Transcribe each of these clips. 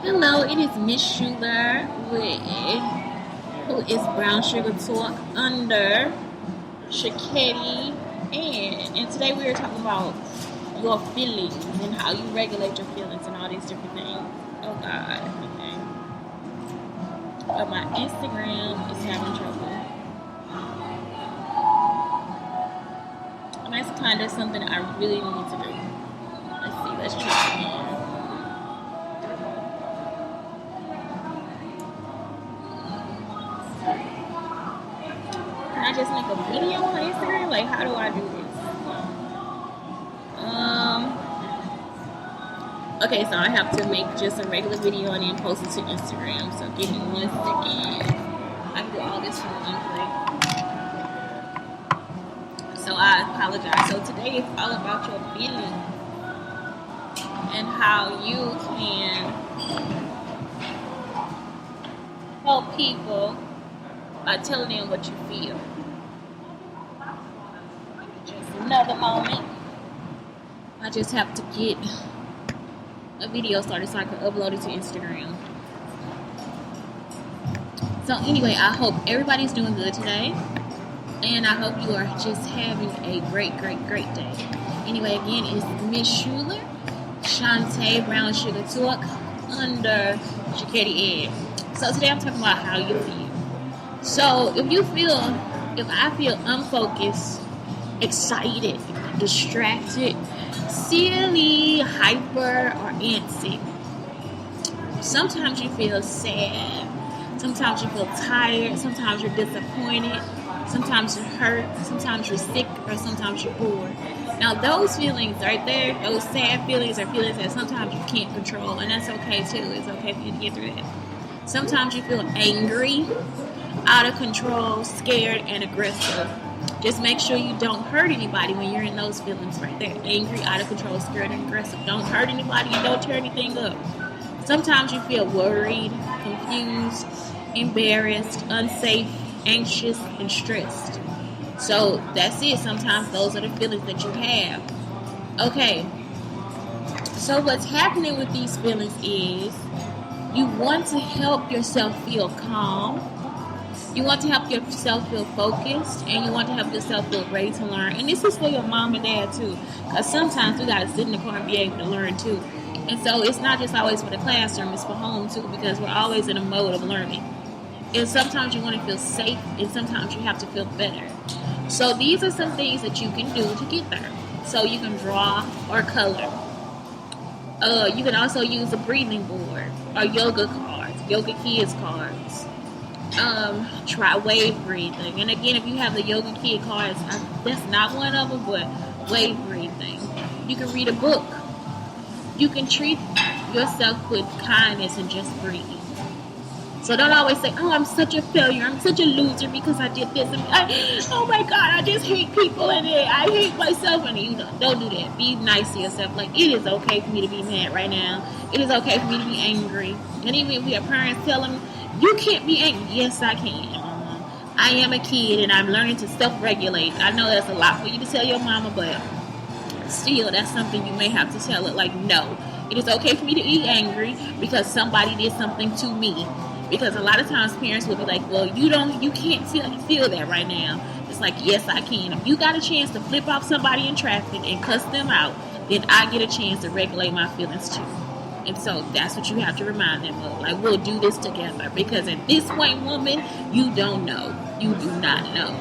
Hello, it is Miss Schuler with who is Brown Sugar Talk under Shaketi, and today we are talking about your feelings and how you regulate your feelings and all these different things. Oh God, okay. But my Instagram is having trouble, and that's kind of something I really need to do. Let's see, let's try again. I just make a video on Instagram? Like, how do I do this? Okay, so I have to make just a regular video and then post it to Instagram. So give me 1 second. I can do all this from one click. So I apologize. So today is all about your feelings and how you can help people by telling them what you feel. Just another moment. I just have to get a video started so I can upload it to Instagram. So anyway, I hope everybody's doing good today. And I hope you are just having a great, great, great day. Anyway, again, it's Miss Schuler, Shantae Brown Sugar Talk under Shaketi Ed. So today I'm talking about how you feel. So if I feel unfocused, excited, distracted, silly, hyper, or antsy, sometimes you feel sad, sometimes you feel tired, sometimes you're disappointed, sometimes you're hurt, sometimes you're sick, or sometimes you're bored. Now those feelings right there, those sad feelings are feelings that sometimes you can't control, and that's okay too. It's okay for you to get through that. Sometimes you feel angry, out of control, scared, and aggressive. Just make sure you don't hurt anybody when you're in those feelings right there. Angry, out of control, scared, and aggressive. Don't hurt anybody and don't tear anything up. Sometimes you feel worried, confused, embarrassed, unsafe, anxious, and stressed. So that's it. Sometimes those are the feelings that you have. Okay. So what's happening with these feelings is you want to help yourself feel calm. You want to help yourself feel focused, and you want to help yourself feel ready to learn. And this is for your mom and dad too, because sometimes we got to sit in the car and be able to learn too. And so it's not just always for the classroom, it's for home too, because we're always in a mode of learning. And sometimes you want to feel safe, and sometimes you have to feel better. So these are some things that you can do to get there. So you can draw or color. You can also use a breathing board or yoga cards, yoga kids cards. Try wave breathing. And again, if you have the yoga kid cards, that's not one of them, but wave breathing. You can read a book. You can treat yourself with kindness and just breathe. So don't always say, oh, I'm such a failure, I'm such a loser because I did this. And oh my God, I just hate people and I hate myself. And you know, don't do that. Be nice to yourself. Like, it is okay for me to be mad right now. It is okay for me to be angry. And even if your parents tell them, you can't be angry. Yes, I can. I am a kid and I'm learning to self-regulate. I know that's a lot for you to tell your mama, but still, that's something you may have to tell it. Like, no, it is okay for me to be angry because somebody did something to me. Because a lot of times parents will be like, well, you can't feel that right now. It's like, yes, I can. If you got a chance to flip off somebody in traffic and cuss them out, then I get a chance to regulate my feelings too. And so that's what you have to remind them of. Like, we'll do this together. Because at this point, woman, you don't know. You do not know.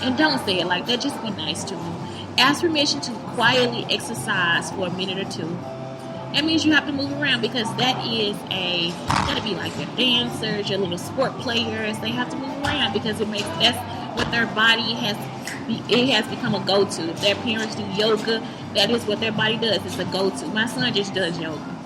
And don't say it like that. Just be nice to them. Ask permission to quietly exercise for a minute or two. That means you have to move around because that'll be like your dancers, your little sport players. They have to move around because that's what their body has become a go-to. If their parents do yoga, that is what their body does. It's a go-to. My son just does yoga.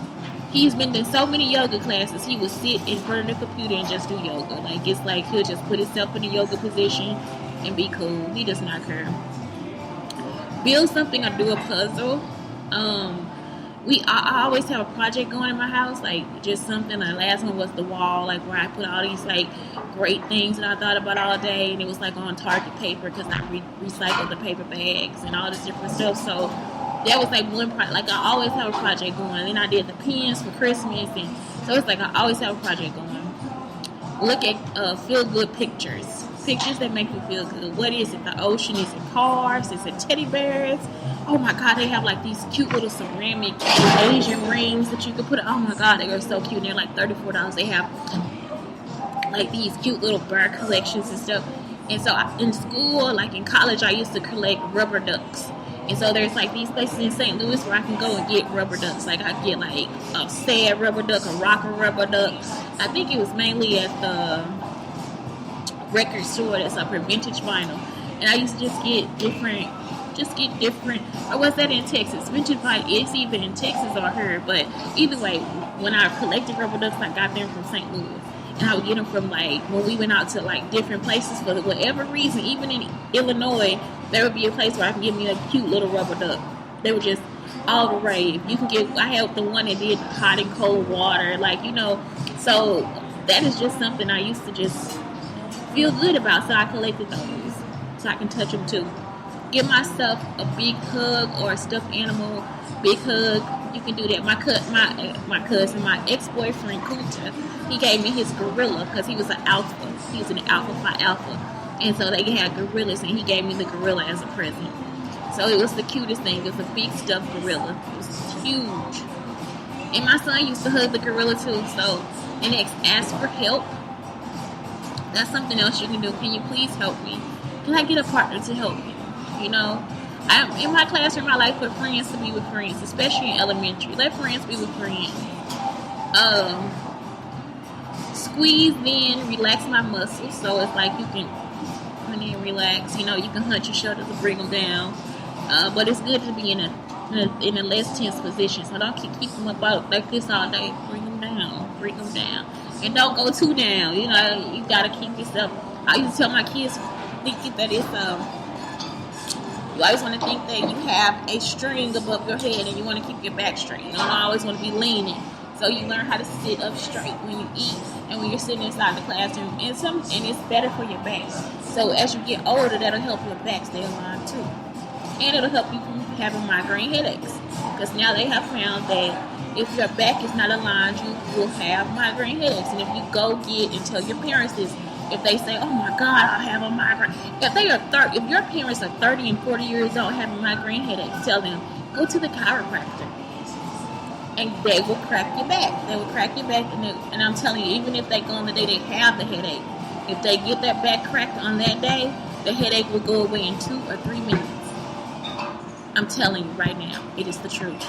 He's been in so many yoga classes. He would sit in front of the computer and just do yoga. Like, it's like he'll just put himself in a yoga position and be cool. He does not care. Build something or do a puzzle. I always have a project going in my house, like just something. The last one was the wall, like where I put all these like great things that I thought about all day, and it was like on Target paper because I recycled the paper bags and all this different stuff. So that was like one project. Like, I always have a project going. And then I did the pins for Christmas, and so it's like I always have a project going. Look at feel good pictures that make you feel good. What is it? The ocean? Is it cars? Is it teddy bears? Oh my god, they have like these cute little ceramic Asian rings that you can put. Oh my god, they are so cute. They're like $34. They have like these cute little bird collections and stuff. And so in school, like in college, I used to collect rubber ducks. And so there's like these places in St. Louis where I can go and get rubber ducks. Like, I get like a sad rubber duck, a rocker rubber duck. I think it was mainly at the record store that's up for vintage vinyl. And I used to just get different, or was that in Texas? Vintage vinyl is either in Texas or here. But either way, when I collected rubber ducks, I got them from St. Louis. And I would get them from, like, when we went out to, like, different places for whatever reason. Even in Illinois, there would be a place where I can get me a cute little rubber duck. They were just all the rave. You can get, I had the one that did hot and cold water, like, you know. So that is just something I used to just feel good about. So I collected those so I can touch them too. Give myself a big hug or a stuffed animal, big hug. You can do that. My ex-boyfriend, Kunta, he gave me his gorilla because he was an alpha. He was an alpha phi alpha. And so they had gorillas, and he gave me the gorilla as a present. So it was the cutest thing. It was a big stuffed gorilla. It was huge. And my son used to hug the gorilla too. So, and next, ask for help. That's something else you can do. Can you please help me? Can I get a partner to help me? You know? In my classroom, I like for friends to be with friends, especially in elementary. Let friends be with friends. Squeeze in, relax my muscles. So it's like you can come in and relax. You know, you can hunch your shoulders to bring them down. But it's good to be in a less tense position. So don't keep them up like this all day. Bring them down. And don't go too down. You know, you got to keep yourself. I used to tell my kids, thinking that it's you always want to think that you have a string above your head and you want to keep your back straight. You don't always want to be leaning. So you learn how to sit up straight when you eat and when you're sitting inside the classroom. And it's better for your back. So as you get older, that'll help your back stay aligned too. And it'll help you from having migraine headaches. Because now they have found that if your back is not aligned, you will have migraine headaches. And if you go get and tell your parents this, if they say, oh my God, I have a migraine. If your parents are 30 and 40 years old having migraine headaches, tell them, go to the chiropractor. And they will crack your back. They will crack your back. And I'm telling you, even if they go on the day they have the headache, if they get that back cracked on that day, the headache will go away in 2 or 3 minutes. I'm telling you right now, it is the truth.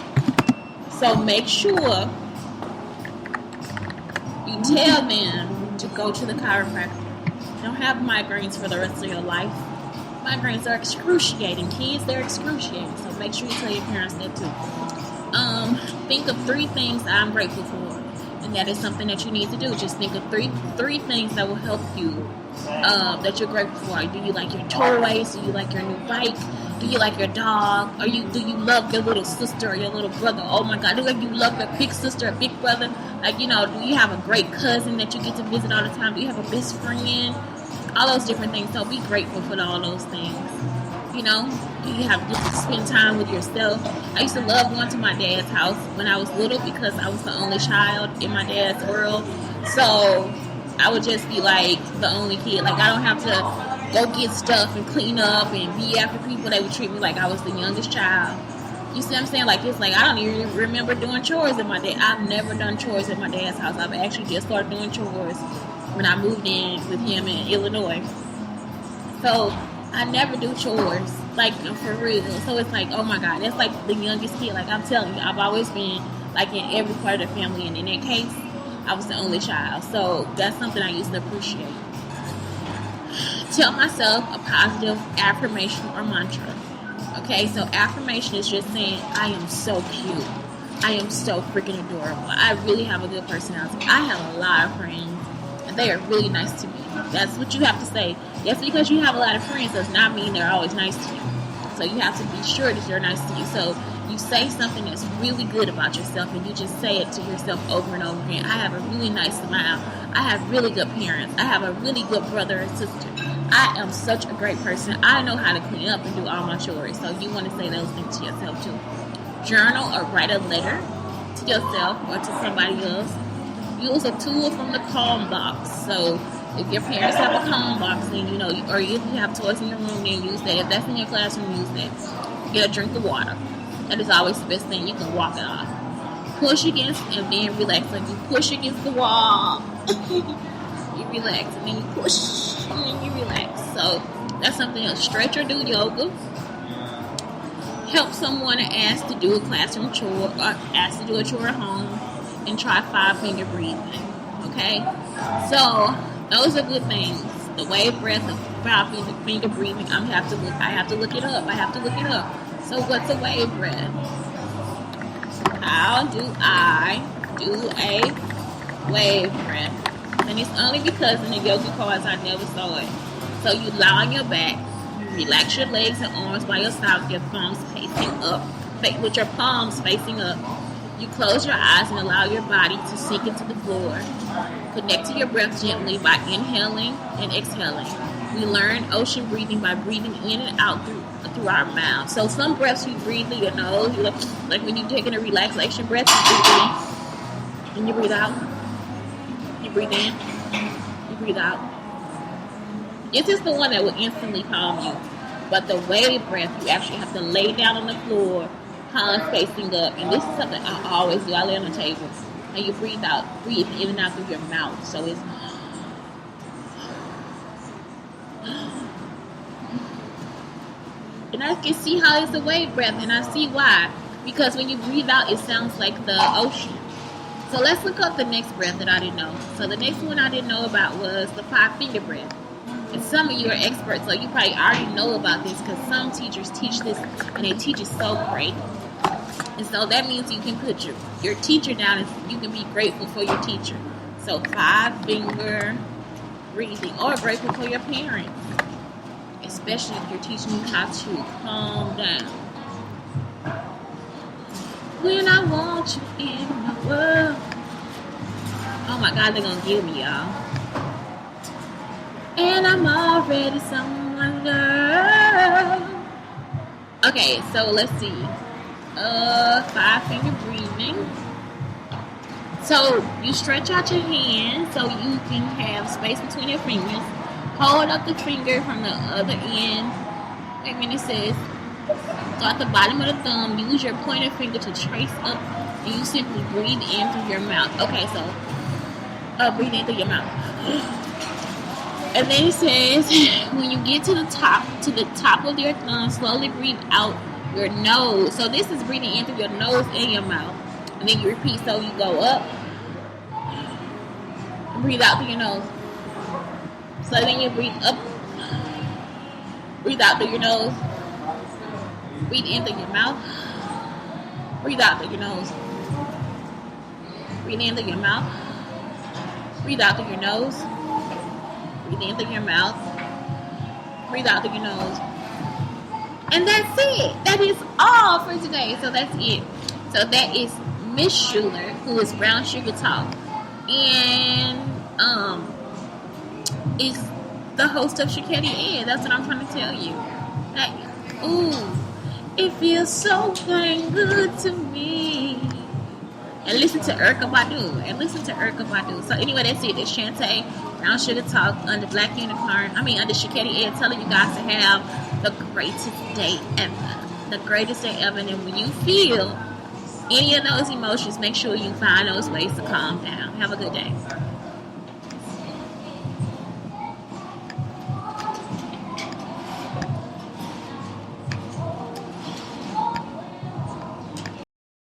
So make sure you tell them to go to the chiropractor. Don't have migraines for the rest of your life. Migraines are excruciating. Kids, they're excruciating. So make sure you tell your parents that too. Think of 3 things I'm grateful for. And that is something that you need to do. Just think of three things that will help you, that you're grateful for. Do you like your toys? Do you like your new bike? Do you like your dog? Do you love your little sister or your little brother? Oh my God, do you love your big sister or big brother? Like, you know, do you have a great cousin that you get to visit all the time? Do you have a best friend? All those different things. So be grateful for all those things. You know, you have to spend time with yourself. I used to love going to my dad's house when I was little because I was the only child in my dad's world. So I would just be like the only kid. Like, I don't have to go get stuff and clean up and be after people. They would treat me like I was the youngest child. You see what I'm saying? Like, it's like I don't even remember doing chores at my dad. I've never done chores at my dad's house. I've actually just started doing chores when I moved in with him in Illinois. So I never do chores, like, for real. So it's like, oh my God, that's like the youngest kid. Like, I'm telling you, I've always been like in every part of the family, and in that case, I was the only child. So that's something I used to appreciate. Tell myself a positive affirmation or mantra. Okay, so affirmation is just saying, I am so cute. I am so freaking adorable. I really have a good personality. I have a lot of friends, and they are really nice to me. That's what you have to say. Just because you have a lot of friends does not mean they're always nice to you. So you have to be sure that you're nice to you. So you say something that's really good about yourself, and you just say it to yourself over and over again. I have a really nice smile. I have really good parents. I have a really good brother and sister. I am such a great person. I know how to clean up and do all my chores. So you want to say those things to yourself too. Journal or write a letter to yourself or to somebody else. Use a tool from the calm box. So if your parents have a calm box, then you know, or if you have toys in your room, then use that. If that's in your classroom, use that. Get a drink of water. That is always the best thing. You can walk it off. Push against and then relax. Like you push against the wall. You relax and then you push and then you relax. So that's something else. Stretch or do yoga. Help someone and ask to do a classroom chore or ask to do a chore at home, and try 5-finger breathing. Okay? So those are good things. The wave breath of 5-finger breathing. I have to look it up. So what's a wave breath? How do I do a wave breath? And it's only because in the yoga cards I never saw it. So you lie on your back, you relax your legs and arms by your side with your palms facing up. With your palms facing up. You close your eyes and allow your body to sink into the floor. Connect to your breath gently by inhaling and exhaling. We learn ocean breathing by breathing in and out through our mouth. So some breaths you breathe through your nose. Like when you're taking a relaxation breath, you breathe in and you breathe out. You breathe in, you breathe out. This is the one that will instantly calm you. But the wave breath, you actually have to lay down on the floor, palms facing up. And this is something I always do. I lay on the table. And you breathe in and out through your mouth. So it's... And I can see how it's a wave breath, and I see why. Because when you breathe out, it sounds like the ocean. So let's look up the next breath that I didn't know. So the next one I didn't know about was the 5-finger breath. And some of you are experts, so you probably already know about this because some teachers teach this, and they teach it so great. And so that means you can put your teacher down, and you can be grateful for your teacher. So 5-finger breathing, or grateful for your parents. Especially if you're teaching you how to calm down. When I want you in my world. Oh my God, they're going to give me, y'all. And I'm already someone, girl. Okay, so let's see. 5-finger breathing. So you stretch out your hand so you can have space between your fingers. Hold up the finger from the other end. Wait a minute, it says, so at the bottom of the thumb, use your pointer finger to trace up, and you simply breathe in through your mouth. Okay, so breathe in through your mouth. And then it says, when you get to the top of your thumb, slowly breathe out your nose. So this is breathing in through your nose and your mouth. And then you repeat, so you go up, breathe out through your nose. So then you breathe up, breathe out through your nose, breathe in through your mouth, breathe out through your nose, breathe in through your mouth, breathe out through your nose, breathe in through your mouth, breathe out through your nose. And that's it. That is all for today. So that's it. So that is Miss Schuler, who is Brown Sugar Talk. And, is the host of Shiketti Ed. That's what I'm trying to tell you. That, ooh, it feels so dang good to me. And listen to Erykah Badu. So anyway, that's it. It's Shantae, Brown Sugar Talk, under Black Unicorn. Under Shiketti Ed, telling you guys to have the greatest day ever. The greatest day ever. And when you feel any of those emotions, make sure you find those ways to calm down. Have a good day.